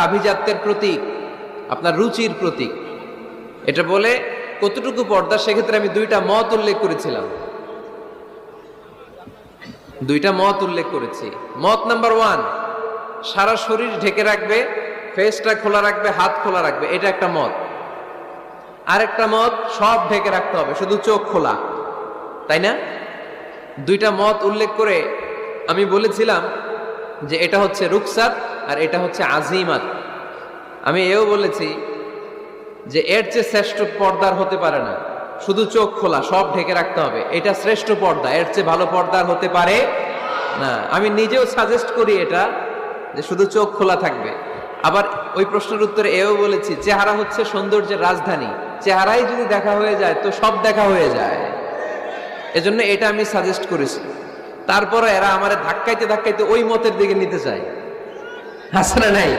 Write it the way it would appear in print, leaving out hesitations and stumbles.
আভিজাত্যের প্রতীক, আপনার রুচির প্রতীক। এটা বলে কতটুকু পর্দা, সেক্ষেত্রে আমি দুইটা মত উল্লেখ করেছিলাম। মত নাম্বার 1, সারা শরীর ঢেকে রাখবে, ফেসটা খোলা রাখবে, হাত খোলা রাখবে, এটা একটা মত। আরেকটা মত, সব ঢেকে রাখতে হবে, শুধু চোখ খোলা, তাই না? দুইটা মত উল্লেখ করে আমি বলেছিলাম যে এটা হচ্ছে রুকসাত আর এটা হচ্ছে আজিমাত। আমি এও বলেছি যে এর চেয়ে শ্রেষ্ঠ পর্দার হতে পারে না, শুধু চোখ খোলা, সব ঢেকে রাখতে হবে, এটা শ্রেষ্ঠ পর্দা, এর চেয়ে ভালো পর্দার হতে পারে না। আমি নিজেও সাজেস্ট করি এটা, যে শুধু চোখ খোলা থাকবে। আবার ওই প্রশ্নের উত্তরে এও বলেছি চেহারা হচ্ছে সৌন্দর্যের রাজধানী, চেহারাই যদি দেখা হয়ে যায় তো সব দেখা হয়ে যায়, এজন্য এটা আমি সাজেস্ট করেছি। তারপরে এরা আমারে ধাক্কাইতে ধাক্কাইতে ওই মতের দিকে নিতে চায়, আছে না নাই?